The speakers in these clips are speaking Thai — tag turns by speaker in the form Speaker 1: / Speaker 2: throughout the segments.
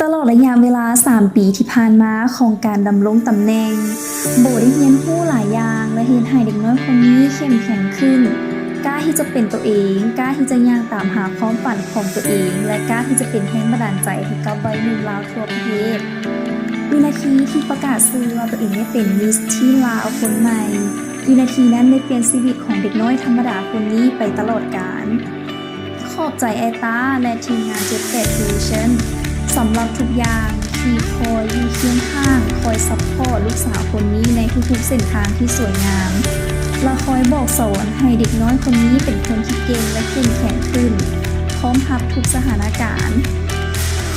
Speaker 1: ตลอดระยะเวลา 3 ปีที่ผ่านมาของการดำรงตำแหน่งโบได้เรียนรู้หลายอย่างและเห็นให้เด็กน้อยคนนี้เข้มแข็งขึ้นกล้าที่จะเป็นตัวเองกล้าที่จะย่างตามหาความฝันของตัวเองและกล้าที่จะเป็นแรงบันดาลใจให้กับวัยรุ่นลาวทั่วประเทศวินาทีที่ประกาศชื่อว่าตัวเองได้เป็นมิสที่ลาวคนใหม่วินาทีนั้นได้เปลี่ยนชีวิตของเด็กน้อยธรรมดาคนนี้ไปตลอดกาลขอบใจไอตาและทีมงาน78 Television สำหรับทุกอย่างที่คอยอยู่เคียงข้างคอยซัพพอร์ตลูกสาวคนนี้ในทุกๆเส้นทางที่สวยงามและคอยบอกสอนให้เด็กน้อยคนนี้เป็นคนที่เก่งและเข้มแข็งขึ้นพร้อมรับทุกสถานการณ์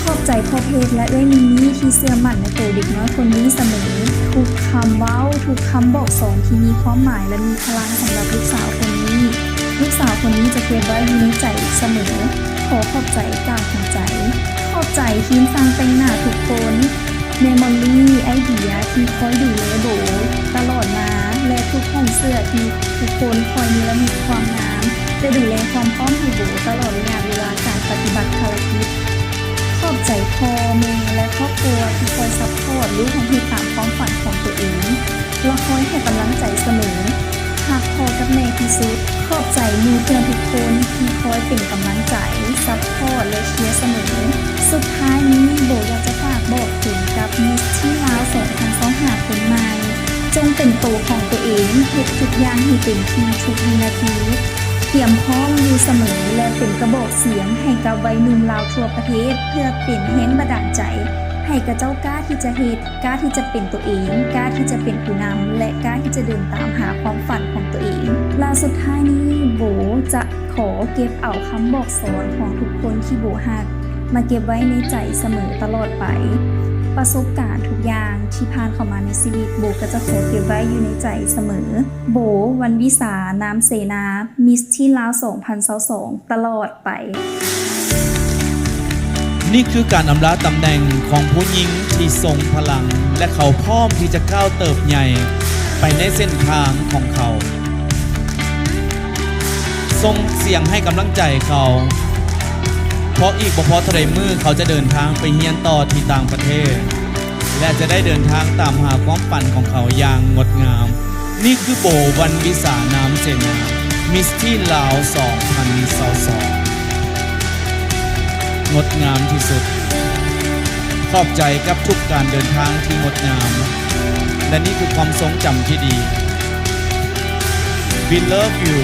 Speaker 1: ขอบใจพ่อเพชรและเอ้ยมินนี่ที่เชื่อมั่นในตัวเด็กน้อยคนนี้เสมอทุกคำเว้าทุกคำบอกสอนที่มีความหมายและมีพลังสำหรับลูกสาวคนนี้ลูกสาวคนนี้จะเก็บไว้อยู่ในใจเสมอขอขอบใจจากหัวใจขอบใจทีมสร้างแต่งหน้าทุกคนเมมโมรี่ไอเดียที่คอยดูแลโบตลอดมาและทุกห้องเสื้อที่ทุกคนคอยมีและมีความงามจะดูแลความพร้อมให้โบตลอดระยะเวลาการปฏิบัติภารกิจขอบใจพ่อแม่และครอบครัวที่คอยซัพพอร์ตลูกของที่ตามความฝันของตัวเองและคอยให้กำลังใจเสมอหากพ่อกับแม่ที่สุดขอบใจหมู่เพื่อนทุกคนที่คอยเป็นกำลังใจซัพพอร์ตและเชียร์เสมอสุดท้ายนี้โบอยากจะฝากบอกถึงกับมิสที่ลาว2025คนใหม่จงเป็นตัวของตัวเองเฮ็ดทุกอย่างให้เต็มที่ทุกวินาทีเตรียมพร้อมอยู่เสมอและเป็นกระบอกเสียงให้กับวัยหนุ่มลาวทั่วประเทศเพื่อเป็นแรงบันดาลใจให้กับเจ้ากล้าที่จะเฮ็ดกล้าที่จะเป็นตัวเองกล้าที่จะเป็นผู้นำและกล้าที่จะเดินตามหาความฝันของตัวเองและสุดท้ายนี้โบจะขอเก็บเอาคำบอกสอนของทุกคนที่โบฮักมาเก็บไว้ในใจเสมอตลอดไปประสบการณ์ทุกอย่างที่ผ่านเข้ามาในชีวิตโบก็จะขอเก็บไว้อยู่ในใจเสมอโบวันวิสานามเสนามิสที่ลาว2022ตลอดไป
Speaker 2: นี่คือการอำลาตำแหน่งของผู้หญิงที่ทรงพลังและเขาพร้อมที่จะก้าวเติบใหญ่ไปในเส้นทางของเขาส่งเสียงให้กำลังใจเขาเพราะอีกบ่พอเท่าใดมือเขาจะเดินทางไปเรียนต่อที่ต่างประเทศและจะได้เดินทางตามหาความฝันของเขาอย่างงดงามนี่คือโบวันวิสานามเสนามิสที่ลาว2022งดงามที่สุดขอบใจกับทุกการเดินทางที่งดงามและนี่คือความทรงจำที่ดี We love you